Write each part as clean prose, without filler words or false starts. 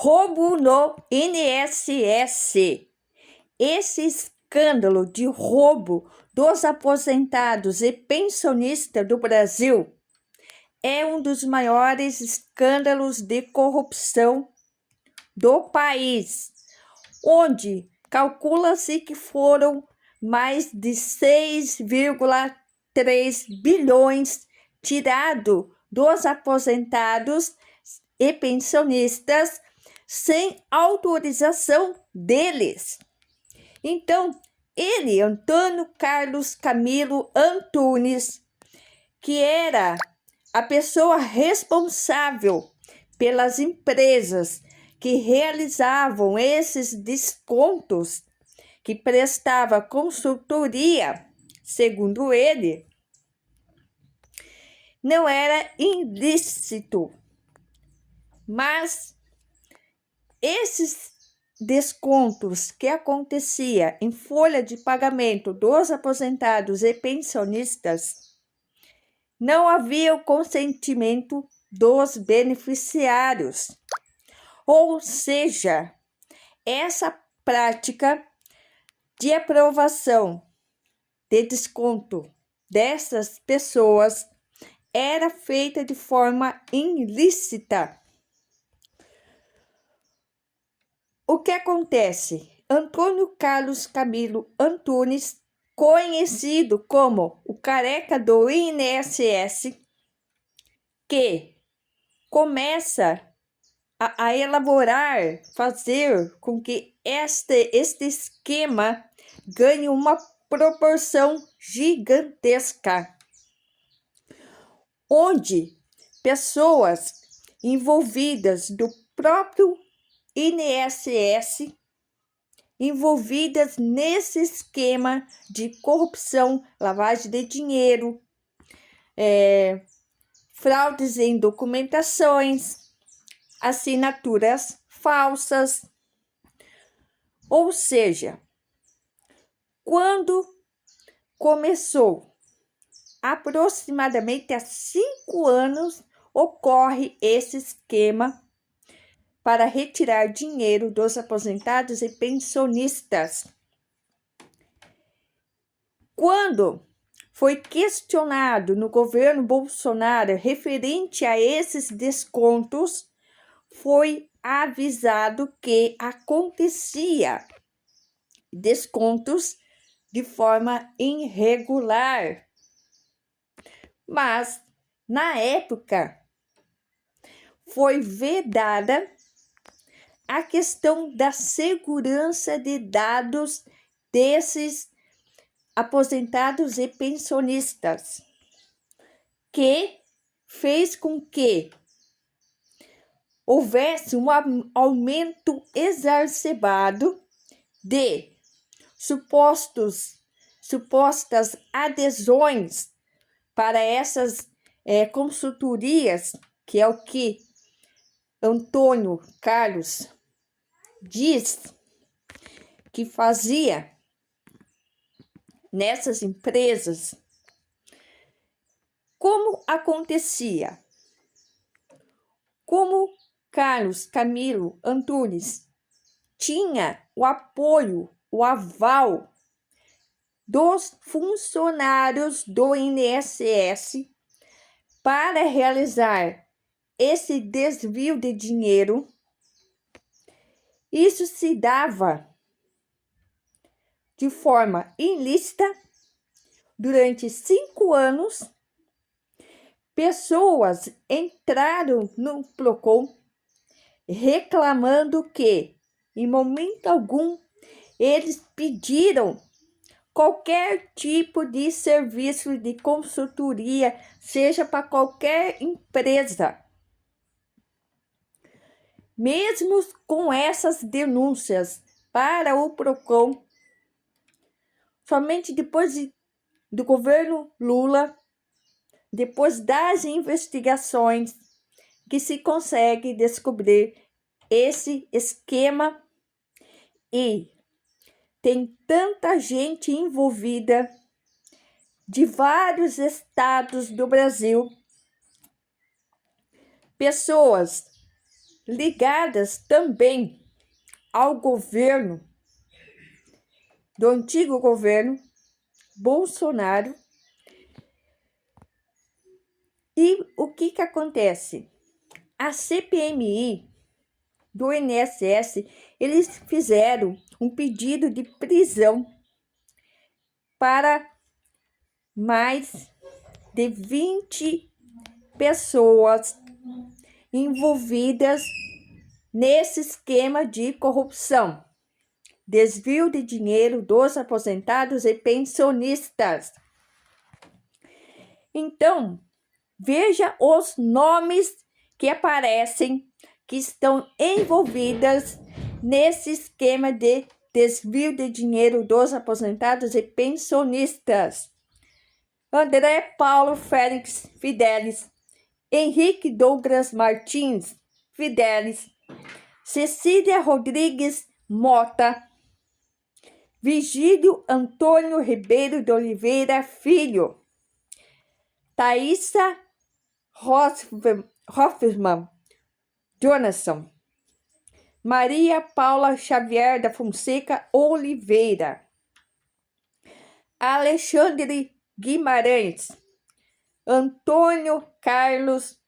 Roubo no INSS. Esse escândalo de roubo dos aposentados e pensionistas do Brasil é um dos maiores escândalos de corrupção do país, onde calcula-se que foram mais de 6,3 bilhões tirados dos aposentados e pensionistas sem autorização deles. Então, ele, Antônio Carlos Camilo Antunes, que era a pessoa responsável pelas empresas que realizavam esses descontos, que prestava consultoria, segundo ele, não era ilícito, mas esses descontos que acontecia em folha de pagamento dos aposentados e pensionistas não havia o consentimento dos beneficiários. Ou seja, essa prática de aprovação de desconto dessas pessoas era feita de forma ilícita. O que acontece? Antônio Carlos Camilo Antunes, conhecido como o careca do INSS, que começa a elaborar, fazer com que este esquema ganhe uma proporção gigantesca, onde pessoas envolvidas do próprio INSS, envolvidas nesse esquema de corrupção, lavagem de dinheiro, fraudes em documentações, assinaturas falsas. Ou seja, quando começou, aproximadamente há 5 anos, ocorre esse esquema para retirar dinheiro dos aposentados e pensionistas. Quando foi questionado no governo Bolsonaro referente a esses descontos, foi avisado que acontecia descontos de forma irregular. Mas, na época, foi vedada a questão da segurança de dados desses aposentados e pensionistas, que fez com que houvesse um aumento exacerbado de supostas adesões para essas consultorias, que é o que Antônio Carlos diz que fazia nessas empresas. Como acontecia? Como Carlos Camilo Antunes tinha o apoio, o aval dos funcionários do INSS para realizar esse desvio de dinheiro, isso se dava de forma ilícita. Durante 5 anos, pessoas entraram no Procon reclamando que, em momento algum, eles pediram qualquer tipo de serviço de consultoria, seja para qualquer empresa. Mesmo com essas denúncias para o Procon, somente depois do governo Lula, depois das investigações, que se consegue descobrir esse esquema, e tem tanta gente envolvida de vários estados do Brasil, pessoas ligadas também ao governo, do antigo governo Bolsonaro. E o que acontece? A CPMI do INSS, eles fizeram um pedido de prisão para mais de 20 pessoas envolvidas nesse esquema de corrupção, desvio de dinheiro dos aposentados e pensionistas. Então, veja os nomes que aparecem, que estão envolvidas nesse esquema de desvio de dinheiro dos aposentados e pensionistas: André Paulo Félix Fidelis, Henrique Douglas Martins Fidelis, Cecília Rodrigues Mota, Vigílio Antônio Ribeiro de Oliveira Filho, Thaisa Hoffmann Jonasson, Maria Paula Xavier da Fonseca Oliveira, Alexandre Guimarães, Antônio Carlos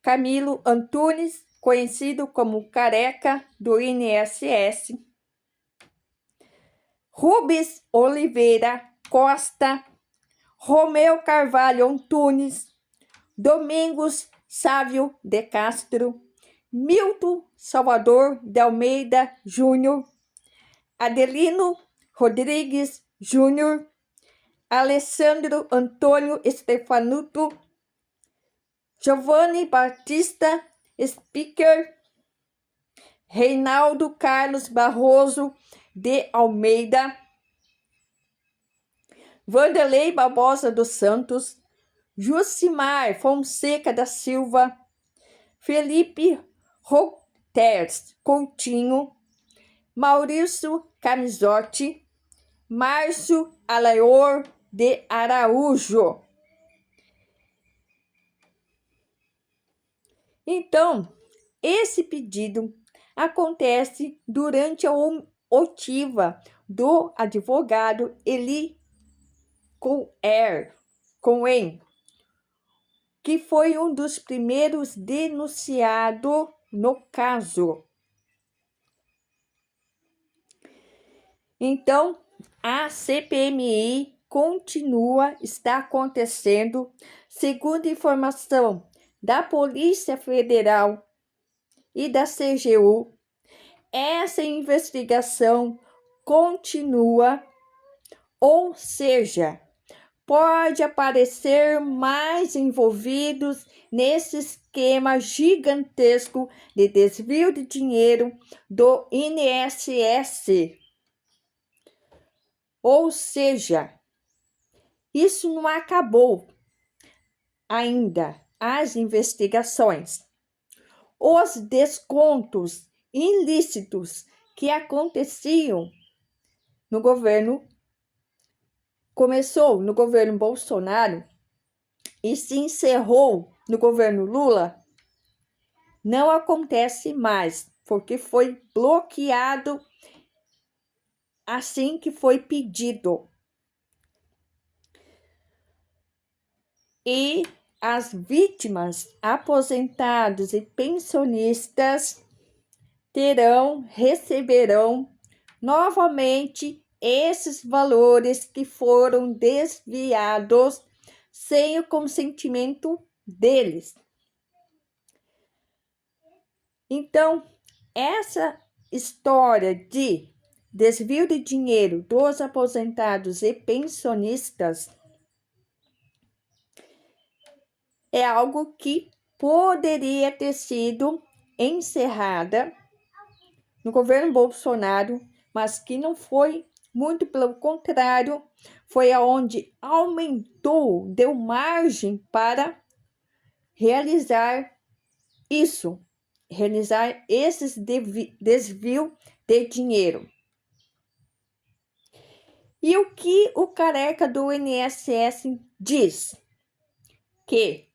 Camilo Antunes, conhecido como Careca do INSS, Rubens Oliveira Costa, Romeu Carvalho Antunes, Domingos Sávio de Castro, Milton Salvador de Almeida Júnior, Adelino Rodrigues Júnior, Alessandro Antônio Stefanuto, Giovanni Batista Speaker, Reinaldo Carlos Barroso de Almeida, Vanderlei Barbosa dos Santos, Jucimar Fonseca da Silva, Felipe Routers Coutinho, Maurício Camisotti, Márcio Alaior de Araújo. Então, esse pedido acontece durante a oitiva do advogado Eli Cohen, que foi um dos primeiros denunciados no caso. Então, a CPMI está acontecendo. Segundo informação da Polícia Federal e da CGU, essa investigação continua, ou seja, pode aparecer mais envolvidos nesse esquema gigantesco de desvio de dinheiro do INSS. Ou seja, isso não acabou ainda as investigações. Os descontos ilícitos que aconteciam no governo, começou no governo Bolsonaro e se encerrou no governo Lula, não acontece mais, porque foi bloqueado assim que foi pedido. E as vítimas, aposentados e pensionistas receberão novamente esses valores que foram desviados sem o consentimento deles. Então, essa história de desvio de dinheiro dos aposentados e pensionistas é algo que poderia ter sido encerrada no governo Bolsonaro, mas que não foi, muito pelo contrário, foi aonde aumentou, deu margem para realizar isso, realizar esses desvio de dinheiro. E o que o careca do INSS diz? Que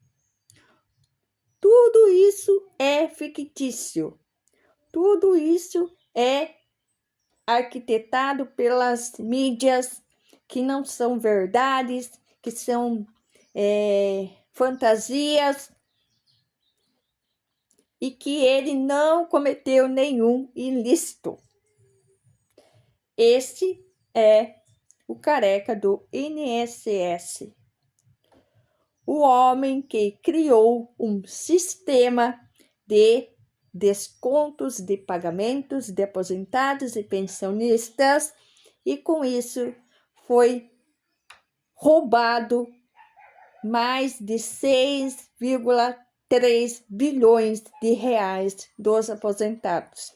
tudo isso é fictício, Tudo isso é arquitetado pelas mídias, que não são verdades, que são fantasias, e que ele não cometeu nenhum ilícito. Este é o careca do INSS, o homem que criou um sistema de descontos de pagamentos de aposentados e pensionistas, e com isso foi roubado mais de 6,3 bilhões de reais dos aposentados.